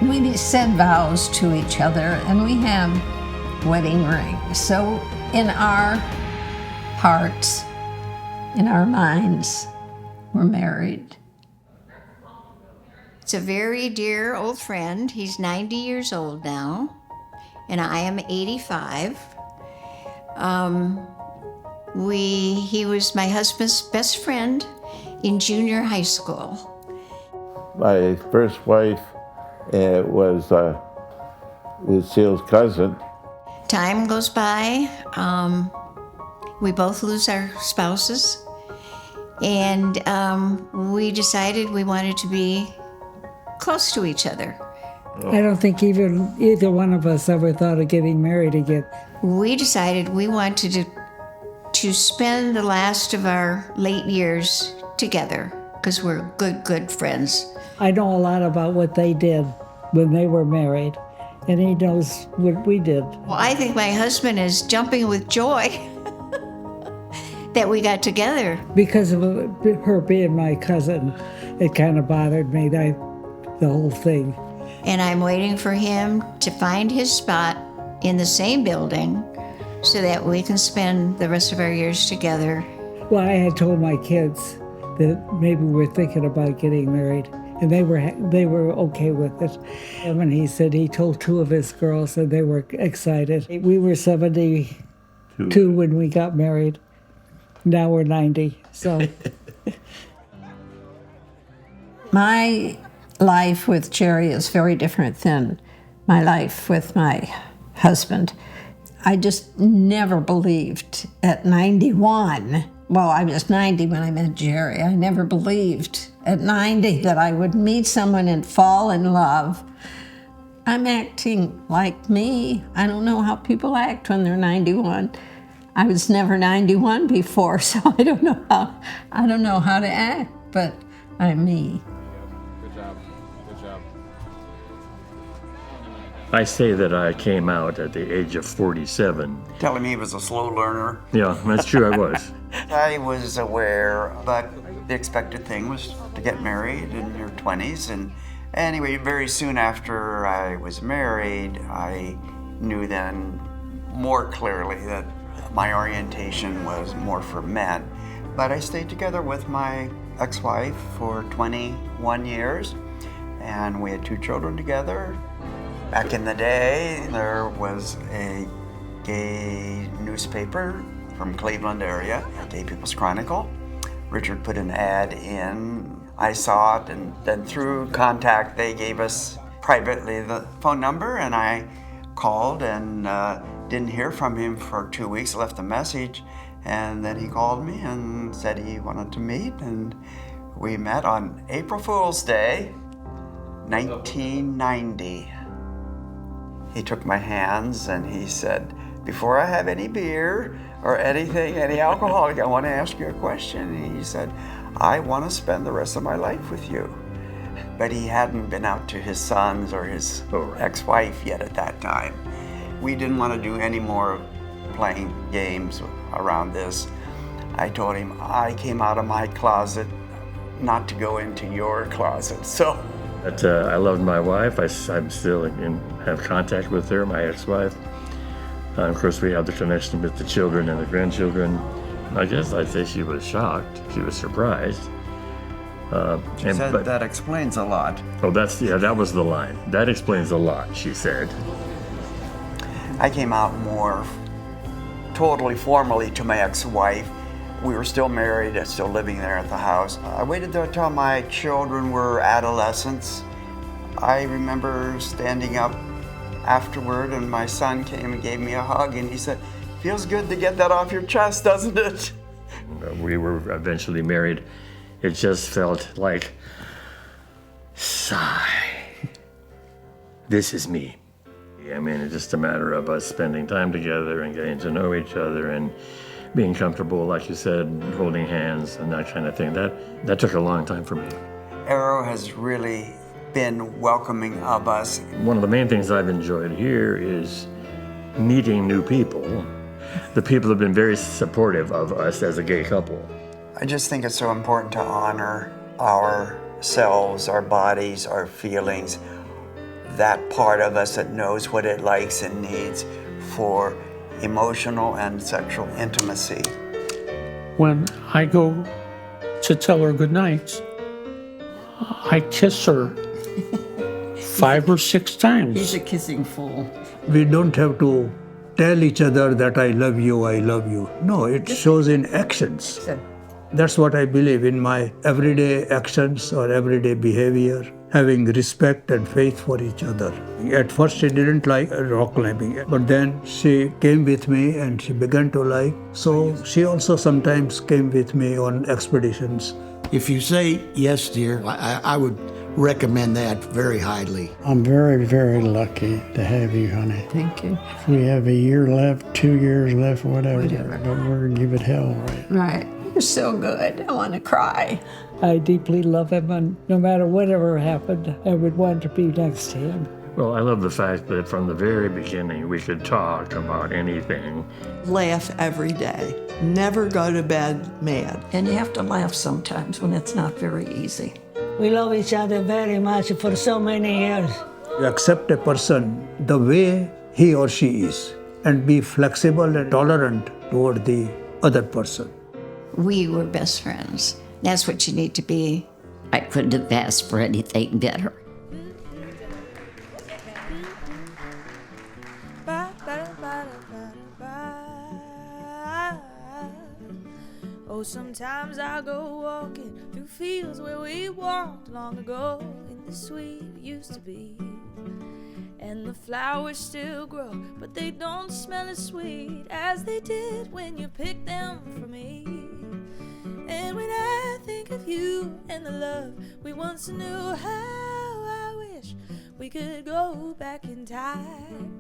me. We said vows to each other, and we have wedding rings. So in our hearts, in our minds, we're married. It's a very dear old friend. He's 90 years old now, and I am 85. He was my husband's best friend in junior high school. My first wife was Lucille's cousin. Time goes by. We both lose our spouses, and we decided we wanted to be close to each other. I don't think either one of us ever thought of getting married again. We decided we wanted to spend the last of our late years together because we're good friends. I know a lot about what they did when they were married, and he knows what we did. Well, I think my husband is jumping with joy that we got together. Because of her being my cousin, it kind of bothered me, the whole thing. And I'm waiting for him to find his spot in the same building so that we can spend the rest of our years together. Well, I had told my kids that maybe we were thinking about getting married, and they were okay with it. And when he said he told two of his girls, and they were excited. We were 72 when we got married. Now we're 90, so. My life with Jerry is very different than my life with my husband. I just never believed at 91, well, I was 90 when I met Jerry. I never believed at 90 that I would meet someone and fall in love. I'm acting like me. I don't know how people act when they're 91. I was never 91 before, so I don't know how to act, but I'm me. Good job. Good job. I say that I came out at the age of 47. Telling me he was a slow learner. Yeah, that's true, I was. I was aware, but the expected thing was to get married in your 20s. And anyway, very soon after I was married, I knew then more clearly that my orientation was more for men. But I stayed together with my ex-wife for 21 years, and we had 2 children together. Back in the day, there was a gay newspaper from Cleveland area, Gay People's Chronicle. Richard put an ad in. I saw it, and then through contact, they gave us privately the phone number, and I called and didn't hear from him for 2 weeks, left a message, and then he called me and said he wanted to meet, and we met on April Fool's Day, 1990. He took my hands and he said, "Before I have any beer or anything, any alcoholic, I want to ask you a question." And he said, "I want to spend the rest of my life with you." But he hadn't been out to his sons or his ex-wife yet at that time. We didn't want to do any more playing games around this. I told him I came out of my closet not to go into your closet, so. But I loved my wife. I'm still have contact with her, my ex-wife. Of course, we have the connection with the children and the grandchildren. I guess I'd say she was shocked. She was surprised. That explains a lot. Oh, that was the line. That explains a lot, she said. I came out more totally formally to my ex-wife. We were still married and still living there at the house. I waited until my children were adolescents. I remember standing up afterward and my son came and gave me a hug and he said, "Feels good to get that off your chest, doesn't it?" We were eventually married. It just felt like, sigh. This is me. I mean, it's just a matter of us spending time together and getting to know each other and being comfortable, like you said, holding hands and that kind of thing. That took a long time for me. Arrow has really been welcoming of us. One of the main things I've enjoyed here is meeting new people. The people have been very supportive of us as a gay couple. I just think it's so important to honor ourselves, our bodies, our feelings, that part of us that knows what it likes and needs for emotional and sexual intimacy. When I go to tell her goodnight, I kiss her 5 or 6 times. He's a kissing fool. We don't have to tell each other that I love you, I love you. No, it shows in actions. That's what I believe in my everyday actions or everyday behavior, having respect and faith for each other. At first she didn't like rock climbing, but then she came with me and she began to like. So she also sometimes came with me on expeditions. If you say yes, dear, I would recommend that very highly. I'm very, very lucky to have you, honey. Thank you. If we have a year left, 2 years left, whatever. But we're going to give it hell, right? Right. You're so good. I want to cry. I deeply love him, and no matter whatever happened, I would want to be next to him. Well, I love the fact that from the very beginning we could talk about anything. Laugh every day. Never go to bed mad. And you have to laugh sometimes when it's not very easy. We love each other very much for so many years. You accept a person the way he or she is and be flexible and tolerant toward the other person. We were best friends. That's what you need to be. I couldn't have asked for anything better. Oh, sometimes I go walking through fields where we walked long ago in the sweet used to be. And the flowers still grow, but they don't smell as sweet as they did when you picked them for me. And when I think of you and the love we once knew, how I wish we could go back in time.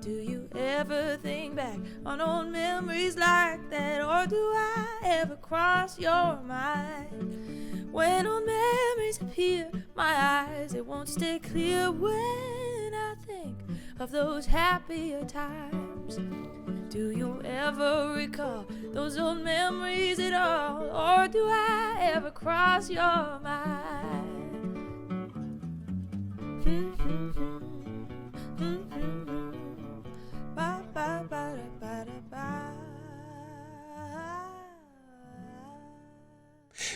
Do you ever think back on old memories like that, or do I ever cross your mind? When old memories appear, my eyes, they won't stay clear when I think of those happier times. Do you ever recall those old memories at all, or do I ever cross your mind?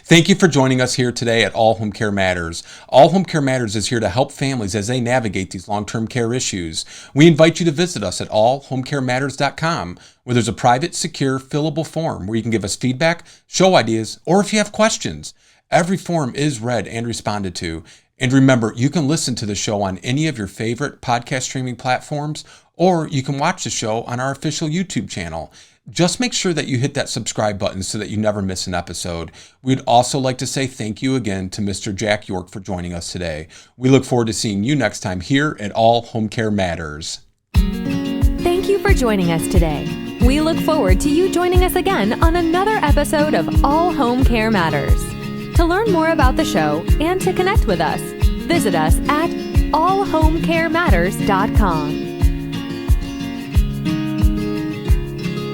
Thank you for joining us here today at All Home Care Matters. All Home Care Matters is here to help families as they navigate these long-term care issues. We invite you to visit us at allhomecarematters.com, where there's a private, secure, fillable form where you can give us feedback, show ideas, or if you have questions. Every form is read and responded to. And remember, you can listen to the show on any of your favorite podcast streaming platforms, or you can watch the show on our official YouTube channel. Just make sure that you hit that subscribe button so that you never miss an episode. We'd also like to say thank you again to Mr. Jack York for joining us today. We look forward to seeing you next time here at All Home Care Matters. Thank you for joining us today. We look forward to you joining us again on another episode of All Home Care Matters. To learn more about the show and to connect with us, visit us at allhomecarematters.com.